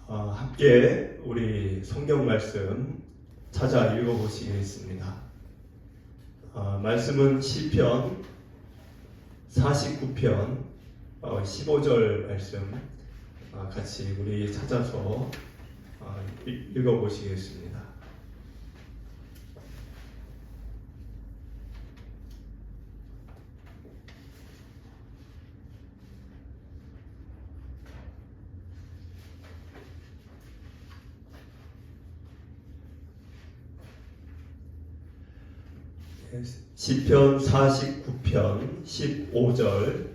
함께 우리 성경 말씀 찾아 읽어보시겠습니다. 말씀은 시편 49편 15절 말씀 같이 우리 찾아서 읽어보시겠습니다. 시편 49편 15절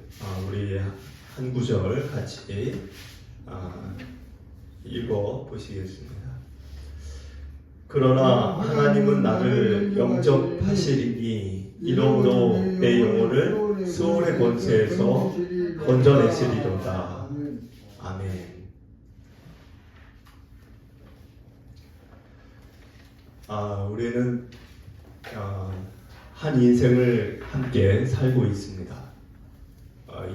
우리 한 구절 같이 읽어 보시겠습니다. 그러나 하나님은 나를 영접하시리니 이러므로 내 영혼을 수월의 권세에서 건져내시리로다. 아멘. 우리는 한 인생을 함께 살고 있습니다.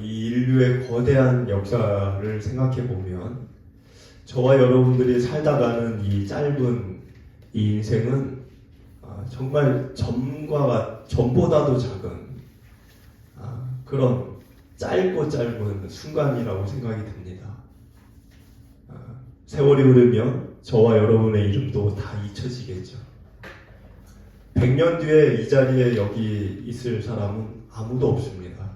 이 인류의 거대한 역사를 생각해 보면 저와 여러분들이 살다가는 이 짧은 이 인생은 정말 전보다도 작은 그런 짧고 짧은 순간이라고 생각이 듭니다. 세월이 흐르면 저와 여러분의 이름도 다 잊혀지겠죠. 100년 뒤에 이 자리에 여기 있을 사람은 아무도 없습니다.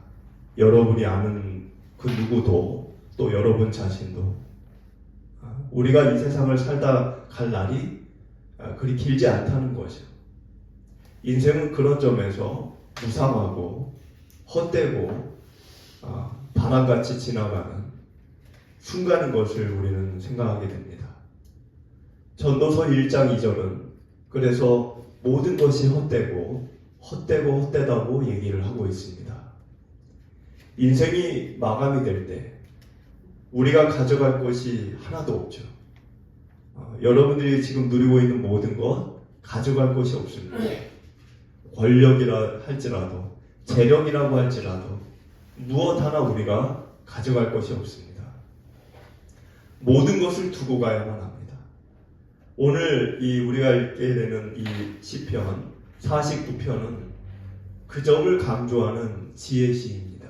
여러분이 아는 그 누구도, 또 여러분 자신도. 우리가 이 세상을 살다 갈 날이 그리 길지 않다는 거죠. 인생은 그런 점에서 무상하고 헛되고 바람같이 지나가는 순간인 것을 우리는 생각하게 됩니다. 전도서 1장 2절은 그래서 모든 것이 헛되다고 얘기를 하고 있습니다. 인생이 마감이 될 때 우리가 가져갈 것이 하나도 없죠. 여러분들이 지금 누리고 있는 모든 것 가져갈 것이 없습니다. 권력이라 할지라도 재력이라고 할지라도 무엇 하나 우리가 가져갈 것이 없습니다. 모든 것을 두고 가야만 합니다. 오늘 우리가 읽게 되는 이 시편 49편은 그 점을 강조하는 지혜 시입니다.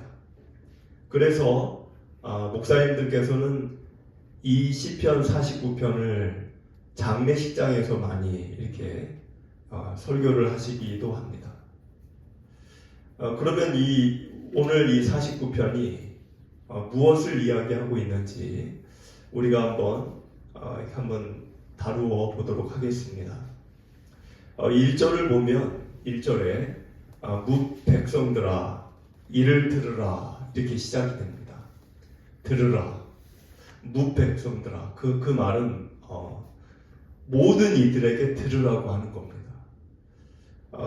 그래서 목사님들께서는 이 시편 49편을 장례식장에서 많이 이렇게 설교를 하시기도 합니다. 그러면 오늘 이 49편이 무엇을 이야기하고 있는지 우리가 한번 다루어 보도록 하겠습니다. 1절을 보면 1절에 뭇 백성들아 이를 들으라 이렇게 시작이 됩니다. 들으라. 뭇 백성들아. 그 말은 모든 이들에게 들으라고 하는 겁니다.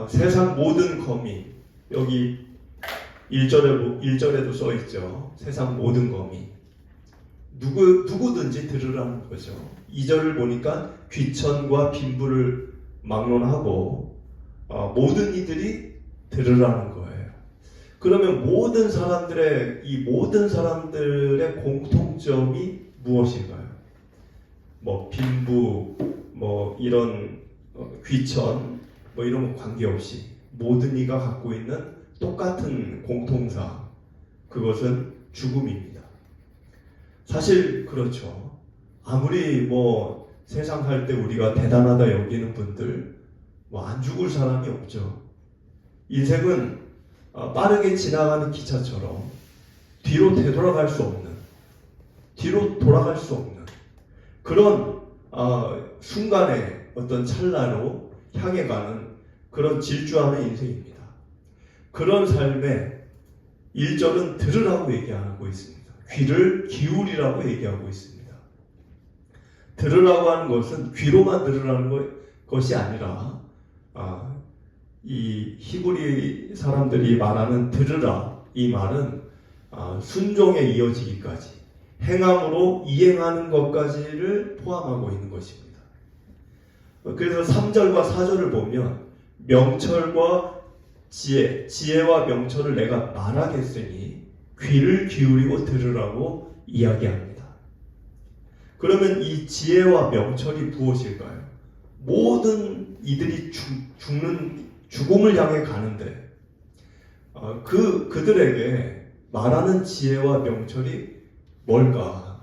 세상 모든 거미, 여기 1절에도 써 있죠. 세상 모든 거미. 누구든지 들으라는 거죠. 2절을 보니까 귀천과 빈부를 막론하고 모든 이들이 들으라는 거예요. 그러면 모든 사람들의 공통점이 무엇인가요? 빈부, 이런 귀천, 이런 거 관계없이 모든 이가 갖고 있는 똑같은 공통사, 그것은 죽음입니다. 사실 그렇죠. 아무리 세상 살 때 우리가 대단하다 여기는 분들 안 죽을 사람이 없죠. 인생은 빠르게 지나가는 기차처럼 뒤로 돌아갈 수 없는 그런 순간에 어떤 찰나로 향해 가는 그런 질주하는 인생입니다. 그런 삶에 1절은 들으라고 얘기하고 있습니다. 귀를 기울이라고 얘기하고 있습니다. 들으라고 하는 것은 귀로만 들으라는 것이 아니라 이 히브리 사람들이 말하는 들으라, 이 말은 순종에 이어지기까지 행함으로 이행하는 것까지를 포함하고 있는 것입니다. 그래서 3절과 4절을 보면 명철과 지혜와 명철을 내가 말하겠으니 귀를 기울이고 들으라고 이야기합니다. 그러면 이 지혜와 명철이 무엇일까요? 모든 이들이 죽음을 향해 가는데 그들에게 말하는 지혜와 명철이 뭘까?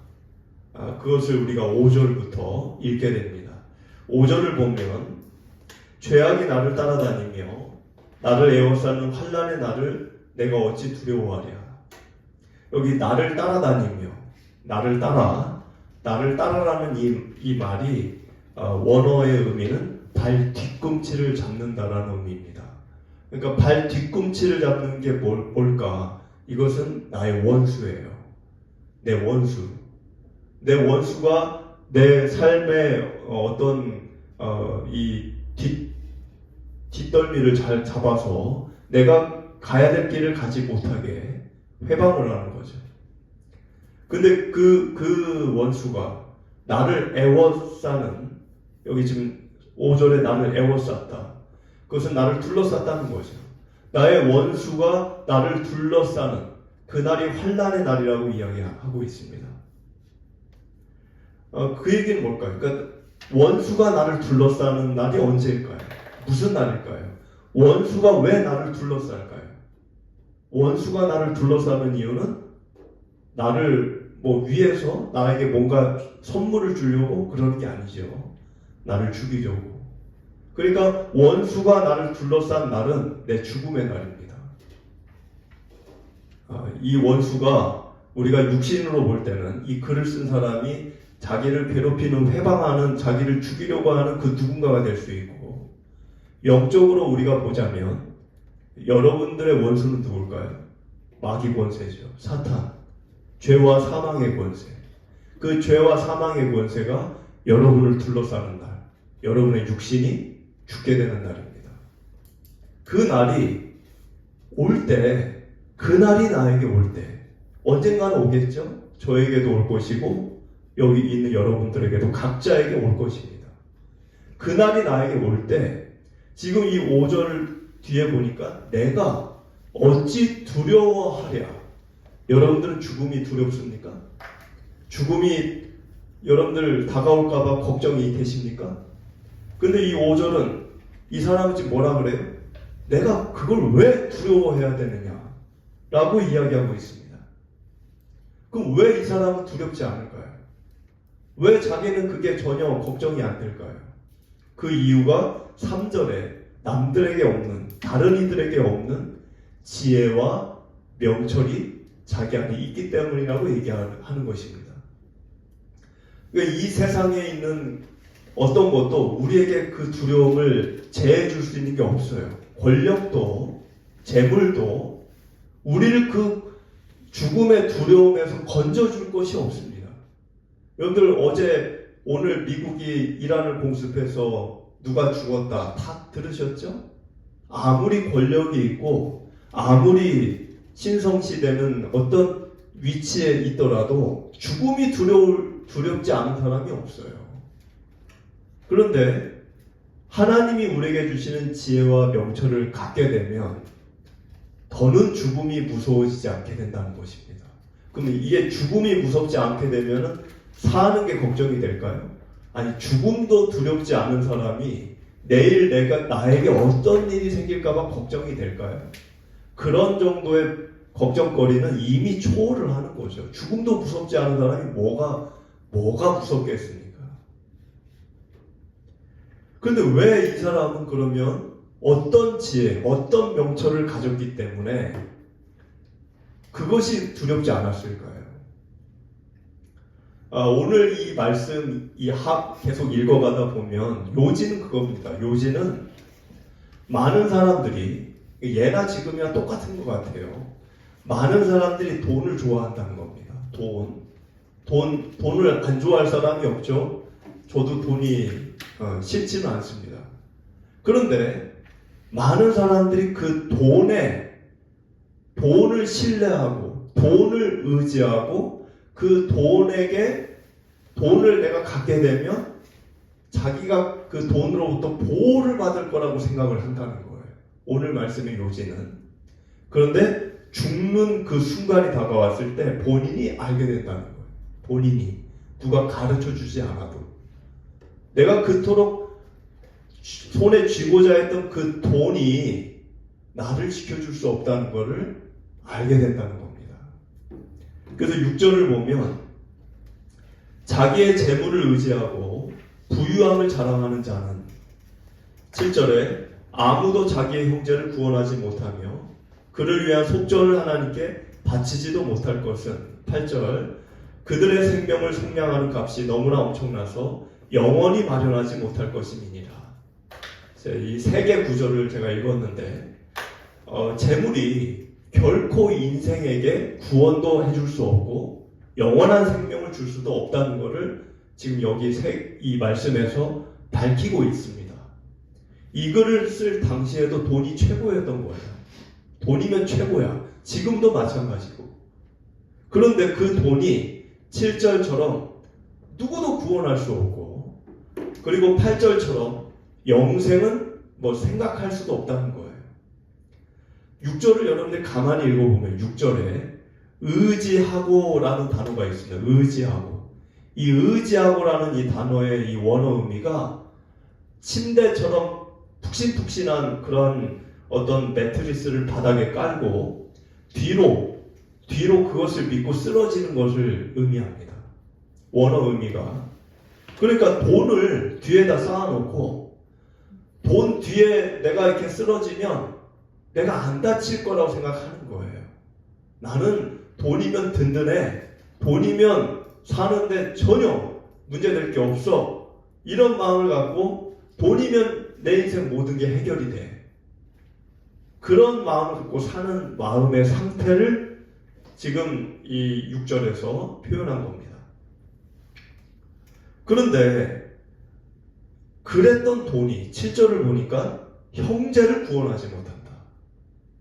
그것을 우리가 5절부터 읽게 됩니다. 5절을 보면 죄악이 나를 따라다니며 나를 에워싸는 환난의 날을 내가 어찌 두려워하랴. 여기 나를 따라다니며 나를 따라라는 이 말이 원어의 의미는 발 뒤꿈치를 잡는다라는 의미입니다. 그러니까 발 뒤꿈치를 잡는 게 뭘까? 이것은 나의 원수예요. 내 원수. 내 원수가 내 삶의 어떤 이 뒷덜미를 잘 잡아서 내가 가야 될 길을 가지 못하게 회방을 하는 거죠. 근데 그 원수가 나를 애워싸는, 여기 지금 5절에 나를 애워쌌다. 그것은 나를 둘러쌌다는 거죠. 나의 원수가 나를 둘러싸는 그날이 환난의 날이라고 이야기하고 있습니다. 그 얘기는 뭘까요? 그러니까 원수가 나를 둘러싸는 날이 언제일까요? 무슨 날일까요? 원수가 왜 나를 둘러쌀까요? 원수가 나를 둘러싸는 이유는 나를 위해서 나에게 뭔가 선물을 주려고 그러는 게 아니죠. 나를 죽이려고. 그러니까 원수가 나를 둘러싼 날은 내 죽음의 날입니다. 이 원수가 우리가 육신으로 볼 때는 이 글을 쓴 사람이 자기를 괴롭히는, 회방하는, 자기를 죽이려고 하는 그 누군가가 될 수 있고, 영적으로 우리가 보자면 여러분들의 원수는 누굴까요? 마귀 권세죠. 사탄. 죄와 사망의 권세. 그 죄와 사망의 권세가 여러분을 둘러싸는 날, 여러분의 육신이 죽게 되는 날입니다. 그 날이 올 때, 그 날이 나에게 올 때 언젠가는 오겠죠? 저에게도 올 것이고 여기 있는 여러분들에게도 각자에게 올 것입니다. 그 날이 나에게 올 때 지금 이 5절 뒤에 보니까 내가 어찌 두려워하랴. 여러분들은 죽음이 두렵습니까? 죽음이 여러분들 다가올까봐 걱정이 되십니까? 근데 이 5절은 이 사람은 지금 뭐라 그래요? 내가 그걸 왜 두려워해야 되느냐 라고 이야기하고 있습니다. 그럼 왜 이 사람은 두렵지 않을까요? 왜 자기는 그게 전혀 걱정이 안 될까요? 그 이유가 3절에 남들에게 없는, 다른 이들에게 없는 지혜와 명철이 자기 안에 있기 때문이라고 얘기하는 것입니다. 그러니까 이 세상에 있는 어떤 것도 우리에게 그 두려움을 제해줄 수 있는 게 없어요. 권력도, 재물도 우리를 그 죽음의 두려움에서 건져줄 것이 없습니다. 여러분들 오늘 미국이 이란을 공습해서 누가 죽었다 다 들으셨죠? 아무리 권력이 있고 아무리 신성시대는 어떤 위치에 있더라도 죽음이 두렵지 않은 사람이 없어요. 그런데 하나님이 우리에게 주시는 지혜와 명철을 갖게 되면 더는 죽음이 무서워지지 않게 된다는 것입니다. 그러면 이게 죽음이 무섭지 않게 되면 사는 게 걱정이 될까요? 아니, 죽음도 두렵지 않은 사람이 내일 나에게 어떤 일이 생길까봐 걱정이 될까요? 그런 정도의 걱정거리는 이미 초월을 하는 거죠. 죽음도 무섭지 않은 사람이 뭐가 무섭겠습니까? 그런데 왜 이 사람은 그러면 어떤 지혜, 어떤 명철을 가졌기 때문에 그것이 두렵지 않았을까요? 오늘 이 말씀, 계속 읽어가다 보면 요지는 그겁니다. 요지는 많은 사람들이, 예나 지금이나 똑같은 것 같아요. 많은 사람들이 돈을 좋아한다는 겁니다. 돈을 안 좋아할 사람이 없죠. 저도 돈이 싫지는 않습니다. 그런데 많은 사람들이 그 돈을 신뢰하고 돈을 의지하고 그 돈을 내가 갖게 되면 자기가 그 돈으로부터 보호를 받을 거라고 생각을 한다는 거예요. 오늘 말씀의 요지는. 그런데 죽는 그 순간이 다가왔을 때 본인이 알게 된다는 거예요. 본인이 누가 가르쳐 주지 않아도. 내가 그토록 손에 쥐고자 했던 그 돈이 나를 지켜줄 수 없다는 것을 알게 된다는 겁니다. 그래서 6절을 보면 자기의 재물을 의지하고 부유함을 자랑하는 자는 7절에 아무도 자기의 형제를 구원하지 못하며 그를 위한 속전을 하나님께 바치지도 못할 것은 8절 그들의 생명을 속량하는 값이 너무나 엄청나서 영원히 마련하지 못할 것임이니라. 이 세 개 구절을 제가 읽었는데 재물이 결코 인생에게 구원도 해줄 수 없고 영원한 생명을 줄 수도 없다는 것을 지금 여기 이 말씀에서 밝히고 있습니다. 이 글을 쓸 당시에도 돈이 최고였던 거예요. 돈이면 최고야. 지금도 마찬가지고. 그런데 그 돈이 7절처럼 누구도 구원할 수 없고, 그리고 8절처럼 영생은 뭐 생각할 수도 없다는 거예요. 6절을 여러분들 가만히 읽어보면 6절에 의지하고라는 단어가 있습니다. 의지하고. 이 의지하고라는 이 단어의 이 원어 의미가 침대처럼 푹신푹신한 그런 어떤 매트리스를 바닥에 깔고 뒤로 그것을 믿고 쓰러지는 것을 의미합니다. 원어 의미가. 그러니까 돈을 뒤에다 쌓아놓고 돈 뒤에 내가 이렇게 쓰러지면 내가 안 다칠 거라고 생각하는 거예요. 나는 돈이면 든든해. 돈이면 사는데 전혀 문제될 게 없어. 이런 마음을 갖고 돈이면 내 인생 모든 게 해결이 돼. 그런 마음을 갖고 사는 마음의 상태를 지금 이 6절에서 표현한 겁니다. 그런데 그랬던 돈이 7절을 보니까 형제를 구원하지 못한다.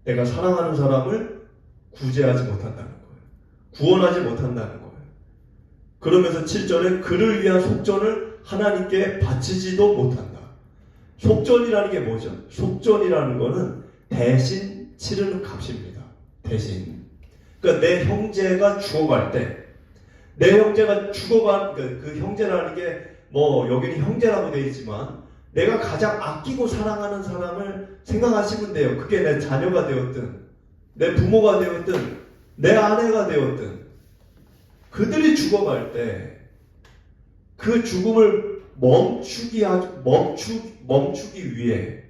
내가 사랑하는 사람을 구제하지 못한다는 거예요. 구원하지 못한다는 거예요. 그러면서 7절에 그를 위한 속전을 하나님께 바치지도 못한다. 속전이라는 게 뭐죠? 속전이라는 거는 대신 치르는 값입니다. 대신. 그러니까 내 형제가 죽어갈 때, 내 형제가 죽어간 그 형제라는 게 뭐 여기는 형제라고 되어 있지만 내가 가장 아끼고 사랑하는 사람을 생각하시면 돼요. 그게 내 자녀가 되었든 내 부모가 되었든 내 아내가 되었든 그들이 죽어갈 때 그 죽음을 멈추기 위해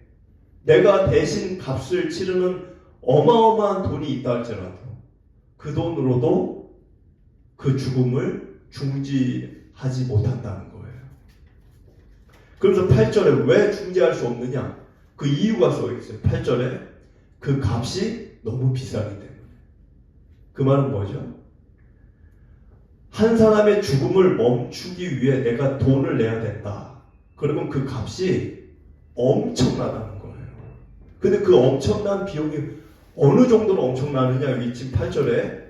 내가 대신 값을 치르는 어마어마한 돈이 있다 할지라도 그 돈으로도 그 죽음을 중지하지 못한다는 거예요. 그래서 8절에 왜 중지할 수 없느냐? 그 이유가 써 있어요. 8절에 그 값이 너무 비싸기 때문에. 그 말은 뭐죠? 한 사람의 죽음을 멈추기 위해 내가 돈을 내야 된다. 그러면 그 값이 엄청나다는 거예요. 근데 그 엄청난 비용이 어느 정도로 엄청나느냐? 여기 지금 8절에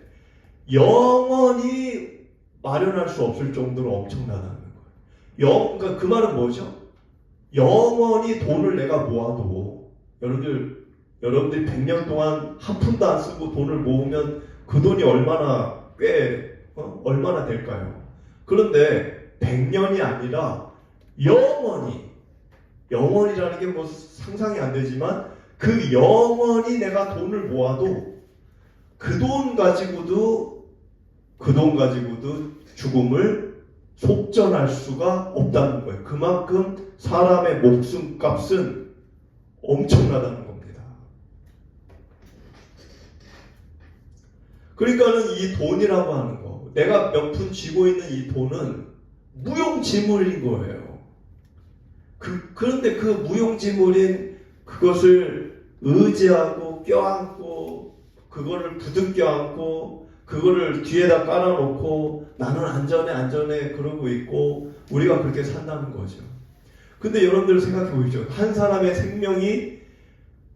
영원히 마련할 수 없을 정도로 엄청나다는 거예요. 그러니까 그 말은 뭐죠? 영원히 돈을 내가 모아도 여러분들 100년 동안 한 푼도 안 쓰고 돈을 모으면 그 돈이 얼마나 얼마나 될까요? 그런데 100년이 아니라 영원이라는 게 뭐 상상이 안 되지만 그 영원히 내가 돈을 모아도 그 돈 가지고도 죽음을 속전할 수가 없다는 거예요. 그만큼 사람의 목숨값은 엄청나다는 겁니다. 그러니까는 이 돈이라고 하는 거, 내가 몇 푼 쥐고 있는 이 돈은 무용지물인 거예요. 그런데 그 무용지물인 그것을 의지하고 껴안고 그거를 부둥켜 안고 그거를 뒤에다 깔아놓고 나는 안전해 그러고 있고 우리가 그렇게 산다는 거죠. 근데 여러분들 생각해 보십시오. 한 사람의 생명이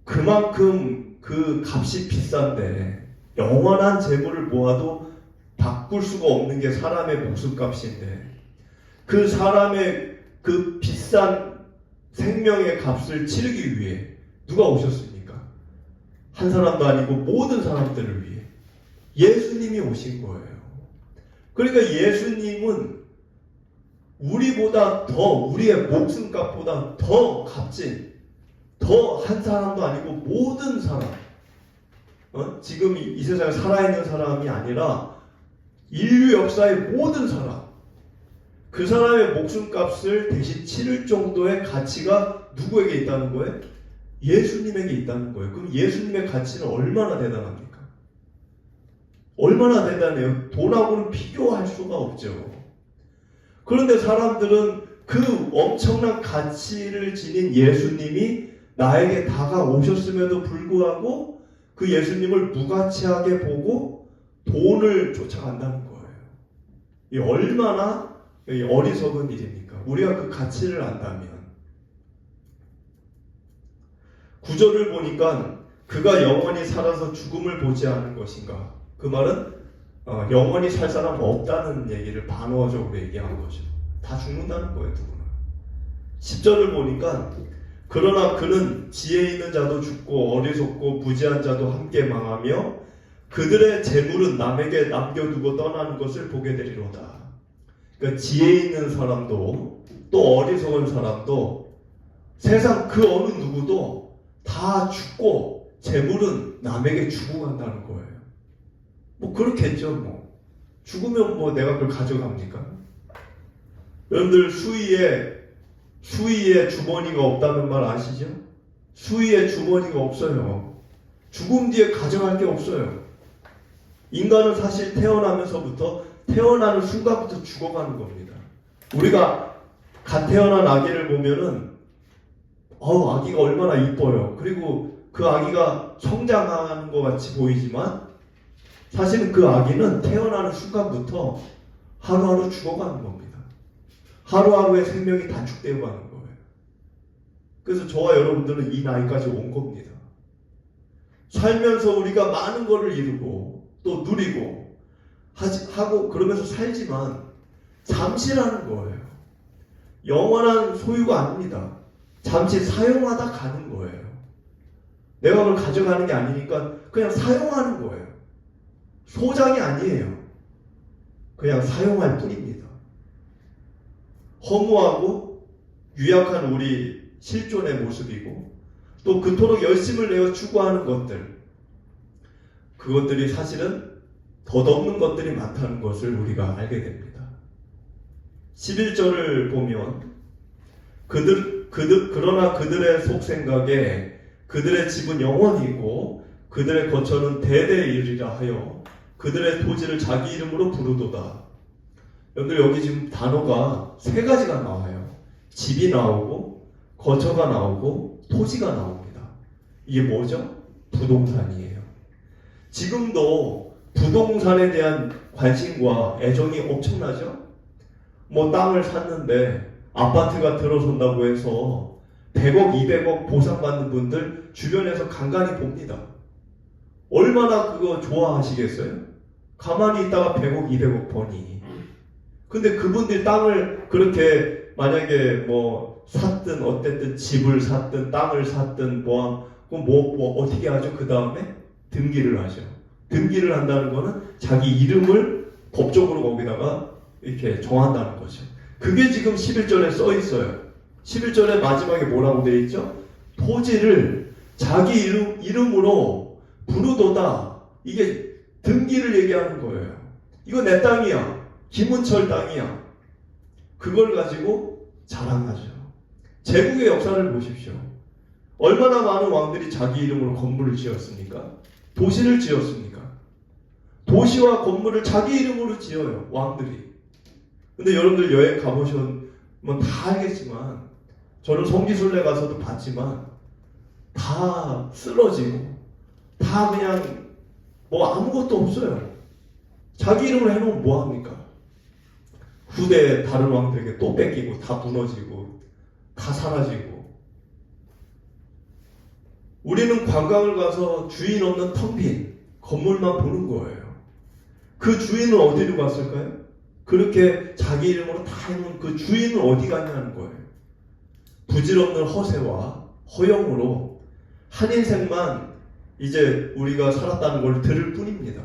그만큼 그 값이 비싼데 영원한 재물을 모아도 바꿀 수가 없는 게 사람의 목숨값인데 그 사람의 그 비싼 생명의 값을 치르기 위해 누가 오셨습니까? 한 사람도 아니고 모든 사람들을 위해 예수님이 오신 거예요. 그러니까 예수님은 우리보다 더, 우리의 목숨값보다 더 값진, 더 한 사람도 아니고 모든 사람, 지금 이 세상에 살아있는 사람이 아니라 인류 역사의 모든 사람, 그 사람의 목숨값을 대신 치를 정도의 가치가 누구에게 있다는 거예요? 예수님에게 있다는 거예요. 그럼 예수님의 가치는 얼마나 대단합니까? 얼마나 대단해요? 돈하고는 비교할 수가 없죠. 그런데 사람들은 그 엄청난 가치를 지닌 예수님이 나에게 다가오셨음에도 불구하고 그 예수님을 무가치하게 보고 돈을 쫓아간다는 거예요. 이 얼마나 어리석은 일입니까? 우리가 그 가치를 안다면. 구절을 보니까 그가 영원히 살아서 죽음을 보지 않을 것인가. 그 말은 영원히 살 사람 없다는 얘기를 반어적으로 얘기한 거죠. 다 죽는다는 거예요, 누구나. 10절을 보니까 그러나 그는 지혜 있는 자도 죽고 어리석고 부지한 자도 함께 망하며 그들의 재물은 남에게 남겨두고 떠나는 것을 보게 되리로다. 그러니까 지혜 있는 사람도 또 어리석은 사람도 세상 그 어느 누구도 다 죽고 재물은 남에게 주고 간다는 거예요. 뭐 그렇겠죠. 뭐 죽으면 뭐 내가 그걸 가져갑니까? 여러분들 수위에 주머니가 없다는 말 아시죠? 수위에 주머니가 없어요. 죽음 뒤에 가져갈 게 없어요. 인간은 사실 태어나는 순간부터 죽어가는 겁니다. 우리가 갓 태어난 아기를 보면은 아기가 얼마나 이뻐요. 그리고 그 아기가 성장하는 것 같이 보이지만 사실은 그 아기는 태어나는 순간부터 하루하루 죽어가는 겁니다. 하루하루의 생명이 단축되어 가는 거예요. 그래서 저와 여러분들은 이 나이까지 온 겁니다. 살면서 우리가 많은 것을 이루고 또 누리고 하고 그러면서 살지만 잠시라는 거예요. 영원한 소유가 아닙니다. 잠시 사용하다 가는 거예요. 내가 그걸 가져가는 게 아니니까 그냥 사용하는 거예요. 소장이 아니에요. 그냥 사용할 뿐입니다. 허무하고 유약한 우리 실존의 모습이고 또 그토록 열심을 내어 추구하는 것들, 그것들이 사실은 덧없는 것들이 많다는 것을 우리가 알게 됩니다. 11절을 보면 그러나 그들의 속생각에 그들의 집은 영원이고 그들의 거처는 대대에 이르리라 하여 그들의 토지를 자기 이름으로 부르도다. 여러분들 여기 지금 단어가 세 가지가 나와요. 집이 나오고 거처가 나오고 토지가 나옵니다. 이게 뭐죠? 부동산이에요. 지금도 부동산에 대한 관심과 애정이 엄청나죠? 뭐 땅을 샀는데 아파트가 들어선다고 해서 100억, 200억 보상받는 분들 주변에서 간간히 봅니다. 얼마나 그거 좋아하시겠어요? 가만히 있다가 100억, 200억 버니. 근데 그분들 땅을 그렇게 만약에 뭐 샀든 어쨌든 집을 샀든 땅을 샀든 뭐 어떻게 하죠? 그 다음에 등기를 하죠. 등기를 한다는 거는 자기 이름을 법적으로 거기다가 이렇게 정한다는 거죠. 그게 지금 11절에 써 있어요. 11절에 마지막에 뭐라고 되어 있죠? 토지를 자기 이름으로 부르도다. 이게 등기를 얘기하는 거예요. 이거 내 땅이야. 김은철 땅이야. 그걸 가지고 자랑하죠. 제국의 역사를 보십시오. 얼마나 많은 왕들이 자기 이름으로 건물을 지었습니까? 도시를 지었습니까? 도시와 건물을 자기 이름으로 지어요. 왕들이. 근데 여러분들 여행 가보셨으면 다 알겠지만 저는 성지순례 가서도 봤지만 다 쓰러지고 다 그냥 뭐 아무것도 없어요. 자기 이름으로 해놓으면 뭐합니까? 후대 다른 왕들에게 또 뺏기고 다 무너지고 다 사라지고. 우리는 관광을 가서 주인 없는 텅 빈 건물만 보는 거예요. 그 주인은 어디로 갔을까요? 그렇게 자기 이름으로 다 해놓은 그 주인은 어디 갔냐는 거예요. 부질없는 허세와 허영으로 한 인생만 이제 우리가 살았다는 걸 들을 뿐입니다.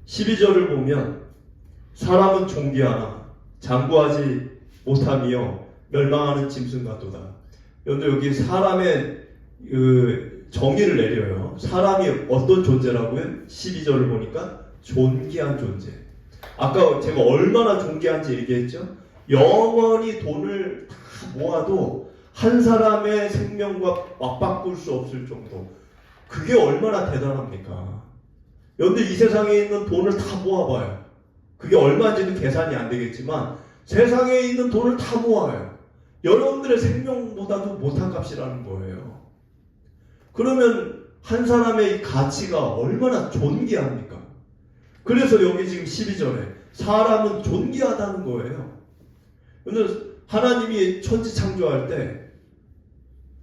12절을 보면 사람은 존귀하나 장구하지 못하며 멸망하는 짐승 같도다. 여기 사람의 그 정의를 내려요. 사람이 어떤 존재라고요? 12절을 보니까 존귀한 존재. 아까 제가 얼마나 존귀한지 얘기했죠? 영원히 돈을 다 모아도 한 사람의 생명과 맞바꿀 수 없을 정도. 그게 얼마나 대단합니까? 여러분들 이 세상에 있는 돈을 다 모아봐요. 그게 얼마인지는 계산이 안 되겠지만 세상에 있는 돈을 다 모아요. 여러분들의 생명보다도 못한 값이라는 거예요. 그러면 한 사람의 이 가치가 얼마나 존귀합니까? 그래서 여기 지금 12절에 사람은 존귀하다는 거예요. 그런데 하나님이 천지 창조할 때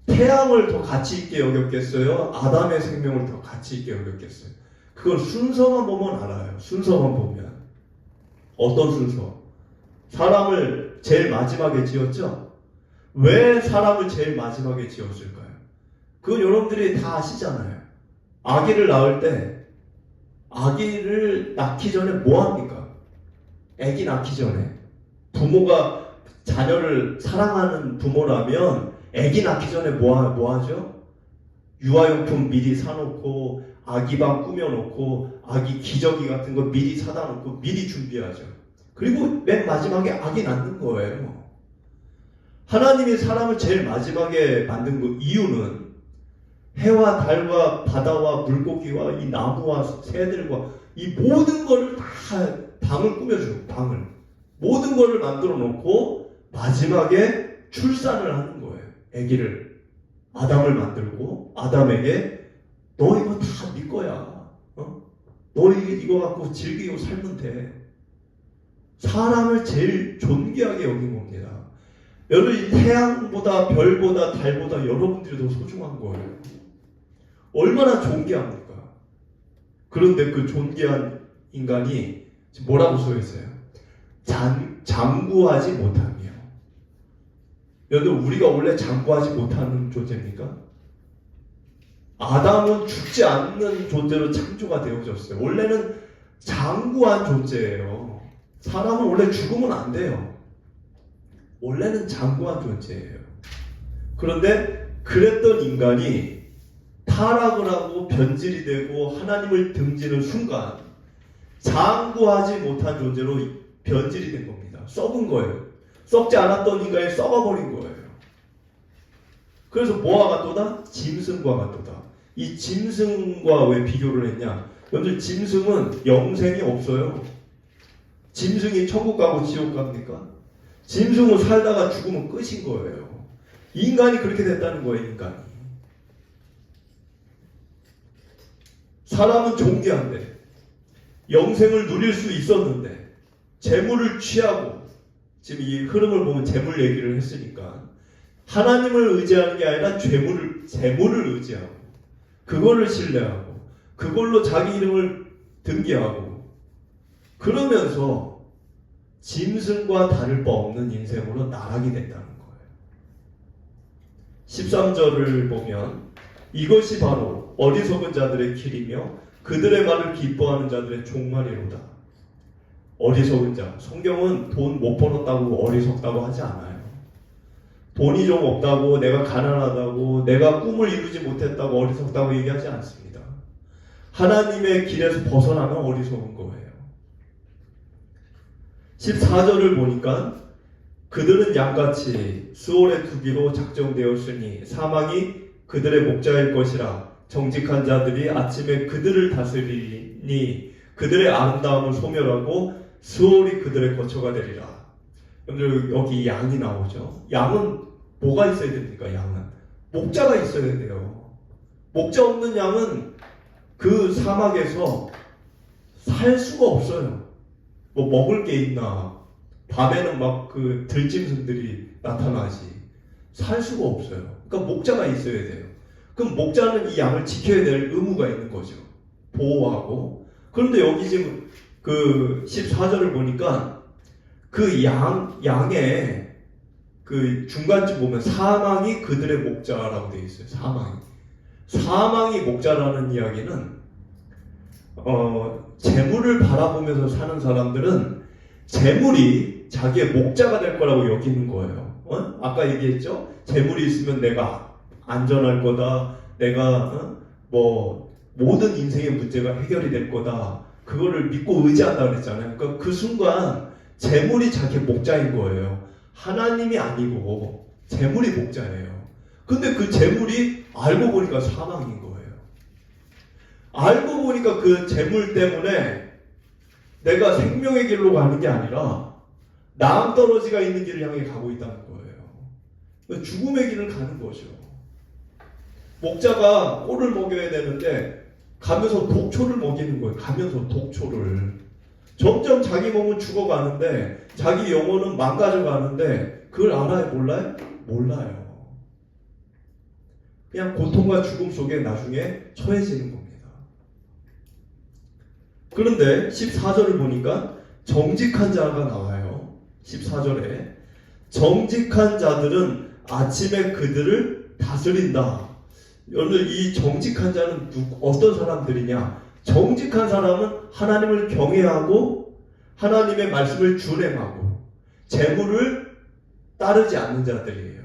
태양을 더 가치 있게 여겼겠어요? 아담의 생명을 더 가치 있게 여겼겠어요? 그걸 순서만 보면 알아요. 순서만 보면. 어떤 순서? 사람을 제일 마지막에 지었죠? 왜 사람을 제일 마지막에 지었을까요? 그건 여러분들이 다 아시잖아요. 아기를 낳을 때 아기를 낳기 전에 뭐 합니까? 아기 낳기 전에 부모가 자녀를 사랑하는 부모라면 아기 낳기 전에 뭐 하죠? 유아용품 미리 사놓고 아기방 꾸며놓고 아기 기저귀 같은 거 미리 사다 놓고 미리 준비하죠. 그리고 맨 마지막에 아기 낳는 거예요. 하나님이 사람을 제일 마지막에 만든 그 이유는 해와 달과 바다와 물고기와 이 나무와 새들과 이 모든 거를 다 방을 꾸며주고 방을 모든 거를 만들어 놓고 마지막에 출산을 하는 거예요. 아기를 아담을 만들고 아담에게 너 이거 다 네 거야. 너 이거 갖고 즐기고 살면 돼. 사람을 제일 존귀하게 여긴 겁니다. 여러분 이 태양보다 별보다 달보다 여러분들이 더 소중한 거예요. 얼마나 존귀합니까? 그런데 그 존귀한 인간이 지금 뭐라고 써 있어요? 장구하지 못하며. 여러분 우리가 원래 장구하지 못하는 존재입니까? 아담은 죽지 않는 존재로 창조가 되어졌어요. 원래는 장구한 존재예요. 사람은 원래 죽으면 안 돼요. 원래는 장구한 존재예요. 그런데 그랬던 인간이 타락을 하고 변질이 되고 하나님을 등지는 순간 장구하지 못한 존재로 변질이 된 겁니다. 썩은 거예요. 썩지 않았던 인간이 썩어버린 거예요. 그래서 뭐와 같도다? 짐승과 같도다. 이 짐승과 왜 비교를 했냐? 여러분들 짐승은 영생이 없어요. 짐승이 천국 가고 지옥 갑니까? 짐승은 살다가 죽으면 끝인 거예요. 인간이 그렇게 됐다는 거예요. 인간이. 사람은 존귀한데 영생을 누릴 수 있었는데 재물을 취하고 지금 이 흐름을 보면 재물 얘기를 했으니까 하나님을 의지하는 게 아니라 재물을 의지하고 그거를 신뢰하고 그걸로 자기 이름을 등기하고 그러면서 짐승과 다를 바 없는 인생으로 나락이 됐다는 거예요. 13절을 보면 이것이 바로 어리석은 자들의 길이며 그들의 말을 기뻐하는 자들의 종말이로다. 어리석은 자. 성경은 돈 못 벌었다고 어리석다고 하지 않아요. 돈이 좀 없다고 내가 가난하다고 내가 꿈을 이루지 못했다고 어리석다고 얘기하지 않습니다. 하나님의 길에서 벗어나면 어리석은 거예요. 14절을 보니까 그들은 양같이 수월의 투기로 작정되었으니 사망이 그들의 목자일 것이라. 정직한 자들이 아침에 그들을 다스리니 그들의 아름다움을 소멸하고 수월이 그들의 거처가 되리라. 여러분들 여기 양이 나오죠. 양은 뭐가 있어야 됩니까? 양은 목자가 있어야 돼요. 목자 없는 양은 그 사막에서 살 수가 없어요. 뭐 먹을 게 있나? 밤에는 막 그 들짐승들이 나타나지. 살 수가 없어요. 그러니까 목자가 있어야 돼요. 그럼 목자는 이 양을 지켜야 될 의무가 있는 거죠. 보호하고. 그런데 여기 지금 그 14절을 보니까 그 양의 그 중간쯤 보면 사망이 그들의 목자라고 되어 있어요. 사망이 목자라는 이야기는 재물을 바라보면서 사는 사람들은 재물이 자기의 목자가 될 거라고 여기는 거예요. 아까 얘기했죠? 재물이 있으면 내가 안전할 거다. 내가 뭐 모든 인생의 문제가 해결이 될 거다. 그거를 믿고 의지한다 그랬잖아요. 그러니까 그 순간 재물이 자기 목자인 거예요. 하나님이 아니고 재물이 목자예요. 근데 그 재물이 알고 보니까 사망인 거예요. 알고 보니까 그 재물 때문에 내가 생명의 길로 가는 게 아니라 낭떠러지가 있는 길을 향해 가고 있다는 거예요. 죽음의 길을 가는 거죠. 목자가 꼴을 먹여야 되는데 가면서 독초를 먹이는 거예요. 가면서 독초를. 점점 자기 몸은 죽어가는데 자기 영혼은 망가져가는데 그걸 알아요? 몰라요? 몰라요. 그냥 고통과 죽음 속에 나중에 처해지는 겁니다. 그런데 14절을 보니까 정직한 자가 나와요. 14절에 정직한 자들은 아침에 그들을 다스린다. 여러분, 이 정직한 자는 어떤 사람들이냐? 정직한 사람은 하나님을 경외하고 하나님의 말씀을 준행하고 재물을 따르지 않는 자들이에요.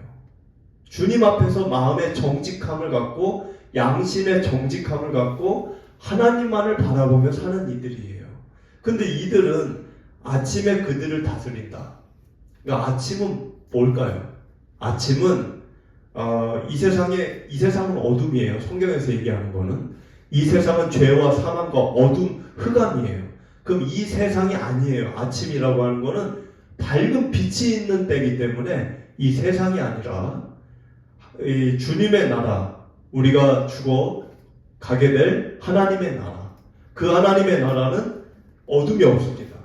주님 앞에서 마음의 정직함을 갖고 양심의 정직함을 갖고 하나님만을 바라보며 사는 이들이에요. 근데 이들은 아침에 그들을 다스린다. 그러니까 아침은 뭘까요? 아침은 이 세상은 어둠이에요. 성경에서 얘기하는 거는 이 세상은 죄와 사망과 어둠, 흑암이에요. 그럼 이 세상이 아니에요. 아침이라고 하는 거는 밝은 빛이 있는 때이기 때문에 이 세상이 아니라 이 주님의 나라, 우리가 죽어 가게 될 하나님의 나라. 그 하나님의 나라는 어둠이 없습니다.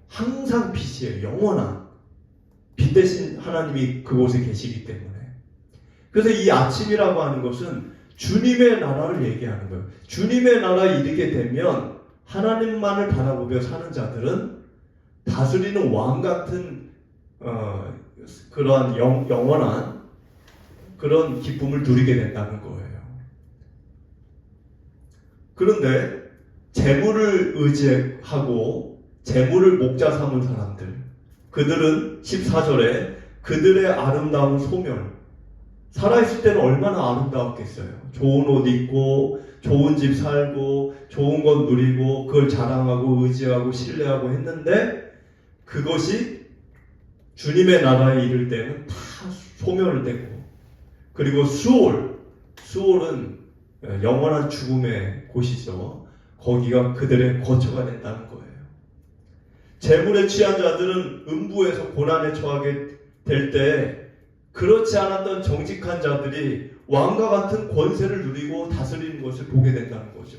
항상 빛이에요. 영원한 빛 대신 하나님이 그곳에 계시기 때문에. 그래서 이 아침이라고 하는 것은 주님의 나라를 얘기하는 거예요. 주님의 나라에 이르게 되면 하나님만을 바라보며 사는 자들은 다스리는 왕 같은 그러한 영원한 그런 기쁨을 누리게 된다는 거예요. 그런데 재물을 의지하고 재물을 목자 삼은 사람들, 그들은 14절에 그들의 아름다운 소멸, 살아있을 때는 얼마나 아름다웠겠어요. 좋은 옷 입고 좋은 집 살고 좋은 것 누리고 그걸 자랑하고 의지하고 신뢰하고 했는데 그것이 주님의 나라에 이를 때는 다 소멸되고, 그리고 수올은 영원한 죽음의 곳이죠. 거기가 그들의 거처가 된다는 거예요. 재물에 취한 자들은 음부에서 고난에 처하게 될 때 그렇지 않았던 정직한 자들이 왕과 같은 권세를 누리고 다스리는 것을 보게 된다는 거죠.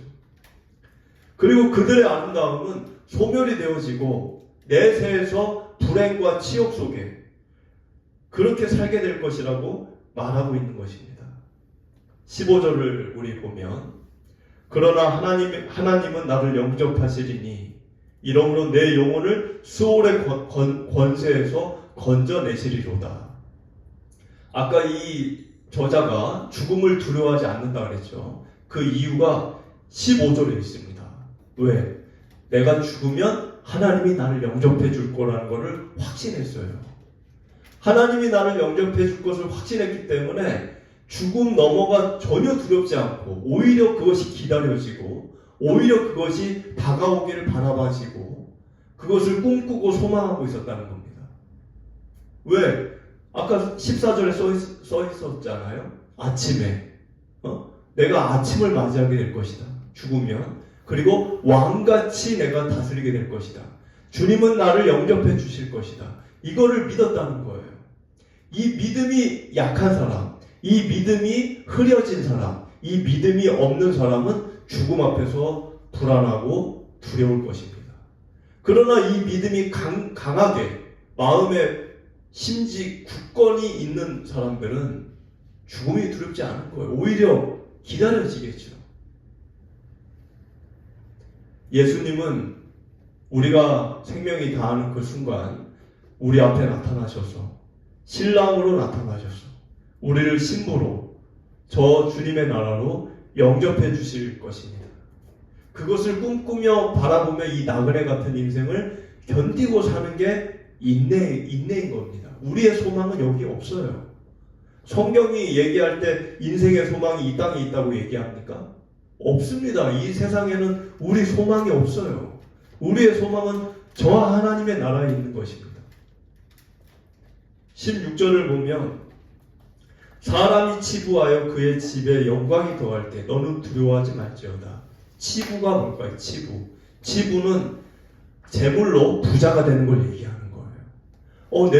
그리고 그들의 아름다움은 소멸이 되어지고 내세에서 불행과 치욕 속에 그렇게 살게 될 것이라고 말하고 있는 것입니다. 15절을 우리 보면 그러나 하나님은 나를 영접하시리니 이러므로 내 영혼을 수올의 권세에서 건져내시리로다. 아까 이 저자가 죽음을 두려워하지 않는다 그랬죠. 그 이유가 15절에 있습니다. 왜? 내가 죽으면 하나님이 나를 영접해 줄 거라는 것을 확신했어요. 하나님이 나를 영접해 줄 것을 확신했기 때문에 죽음 너머가 전혀 두렵지 않고 오히려 그것이 기다려지고 오히려 그것이 다가오기를 바라봐지고 그것을 꿈꾸고 소망하고 있었다는 겁니다. 왜? 아까 14절에 써 있었잖아요. 아침에 내가 아침을 맞이하게 될 것이다. 죽으면. 그리고 왕같이 내가 다스리게 될 것이다. 주님은 나를 영접해 주실 것이다. 이거를 믿었다는 거예요. 이 믿음이 약한 사람, 이 믿음이 흐려진 사람, 이 믿음이 없는 사람은 죽음 앞에서 불안하고 두려울 것입니다. 그러나 이 믿음이 강하게 마음에 심지 굳건히 있는 사람들은 죽음이 두렵지 않을 거예요. 오히려 기다려지겠죠. 예수님은 우리가 생명이 다하는 그 순간 우리 앞에 나타나셔서 신랑으로 나타나셔서 우리를 신부로 저 주님의 나라로 영접해 주실 것입니다. 그것을 꿈꾸며 바라보며 이 나그네 같은 인생을 견디고 사는 게 인내인 겁니다. 우리의 소망은 여기 없어요. 성경이 얘기할 때 인생의 소망이 이 땅에 있다고 얘기합니까? 없습니다. 이 세상에는 우리 소망이 없어요. 우리의 소망은 저 하나님의 나라에 있는 것입니다. 16절을 보면 사람이 치부하여 그의 집에 영광이 더할 때 너는 두려워하지 말지어다. 치부가 뭘까요? 치부는 재물로 부자가 되는 걸 얘기하는 거예요.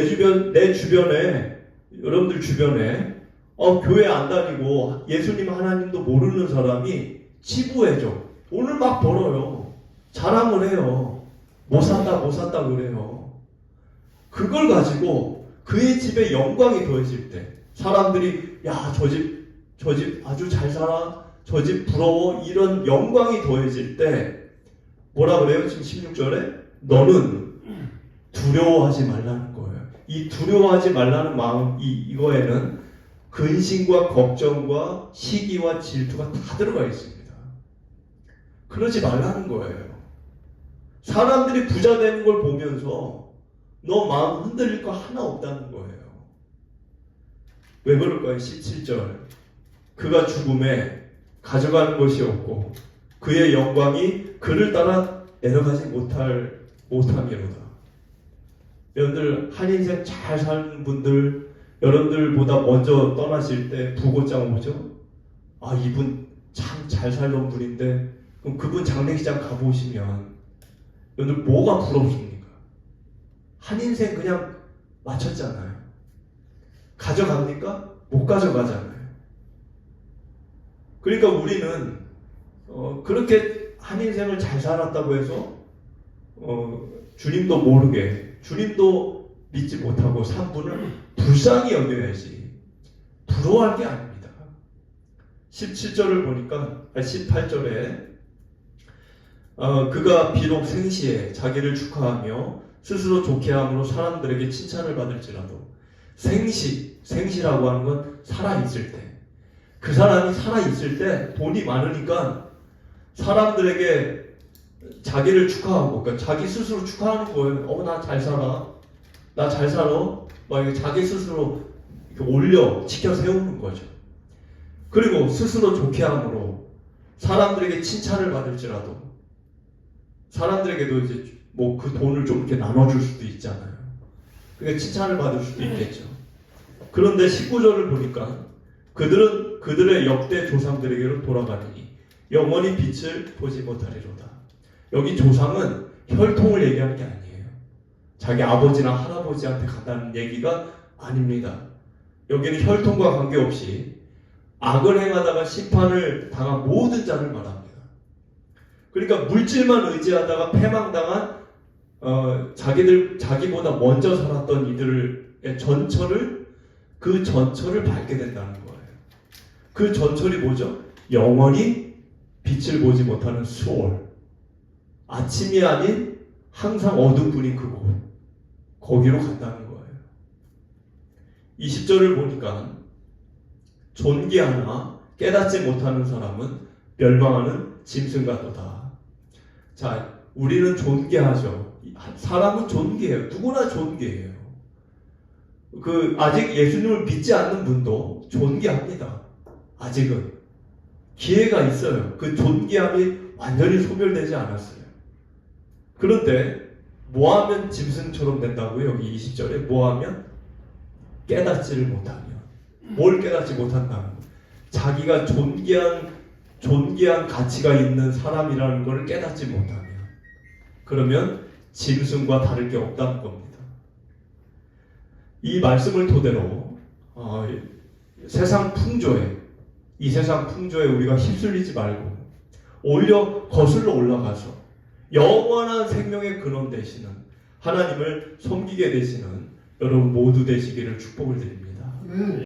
내 주변에 여러분들 주변에 교회 안 다니고 예수님 하나님도 모르는 사람이 치부해져. 돈을 막 벌어요. 자랑을 해요. 뭐 샀다 그래요. 그걸 가지고 그의 집에 영광이 더해질 때 사람들이 야, 저 집 아주 잘 살아. 저 집 부러워. 이런 영광이 더해질 때 뭐라 그래요? 지금 16절에 너는 두려워하지 말라는 거예요. 이 두려워하지 말라는 마음 이거에는 근심과 걱정과 시기와 질투가 다 들어가 있습니다. 그러지 말라는 거예요. 사람들이 부자 되는 걸 보면서 너 마음 흔들릴 거 하나 없다는 거예요. 왜 그럴까요? 17절 그가 죽음에 가져가는 것이 없고 그의 영광이 그를 따라 내려가지 못함이로다. 여러분들 한 인생 잘 사는 분들 여러분들보다 먼저 떠나실 때 부고장 오죠? 아, 이분 참 잘 살던 분인데 그럼 그분 장례식장 가보시면 여러분들 뭐가 부럽습니까? 한 인생 그냥 마쳤잖아요. 가져갑니까? 못 가져가잖아요. 그러니까 우리는 그렇게 한 인생을 잘 살았다고 해서 주님도 모르게 주님도 믿지 못하고 산 분을 불쌍히 여겨야지 부러워할 게 아닙니다. 17절을 보니까 18절에 그가 비록 생시에 자기를 축하하며 스스로 좋게 함으로 사람들에게 칭찬을 받을지라도 생시라고 하는 건 살아있을 때 그 사람이 살아있을 때 돈이 많으니까 사람들에게 자기를 축하하고 그러니까 자기 스스로 축하하는 거예요. 나 잘 살아. 나 잘 살아. 막 이렇게 자기 스스로 이렇게 올려 치켜 세우는 거죠. 그리고 스스로 좋게 함으로 사람들에게 칭찬을 받을지라도 사람들에게도 이제 뭐 그 돈을 좀 이렇게 나눠줄 수도 있잖아요. 그러니까 칭찬을 받을 수도 있겠죠. 그런데 19절을 보니까 그들은 그들의 역대 조상들에게로 돌아가니 영원히 빛을 보지 못하리로다. 여기 조상은 혈통을 얘기하는 게 아니에요. 자기 아버지나 할아버지한테 간다는 얘기가 아닙니다. 여기는 혈통과 관계없이 악을 행하다가 심판을 당한 모든 자를 말합니다. 그러니까 물질만 의지하다가 패망당한 자기보다 먼저 살았던 이들의 그 전철을 밟게 된다는 거예요. 그 전철이 뭐죠? 영원히 빛을 보지 못하는 수월. 아침이 아닌 항상 어둠뿐인 그곳. 거기로 간다는 거예요. 20절을 보니까 존귀하나 깨닫지 못하는 사람은 멸망하는 짐승 같도다. 자, 우리는 존귀하죠. 사람은 존귀해요. 누구나 존귀해요. 아직 예수님을 믿지 않는 분도 존귀합니다. 아직은 기회가 있어요. 그 존귀함이 완전히 소멸되지 않았어요. 그런데 뭐하면 짐승처럼 된다고요? 여기 20절에 뭐하면 깨닫지를 못하면. 뭘 깨닫지 못한다는 거예요? 자기가 존귀한 가치가 있는 사람이라는 것을 깨닫지 못하면 그러면 짐승과 다를 게 없다는 겁니다. 이 말씀을 토대로 이 세상 풍조에 우리가 휩쓸리지 말고 오히려 거슬러 올라가서 영원한 생명의 근원 되시는 하나님을 섬기게 되시는 여러분 모두 되시기를 축복을 드립니다.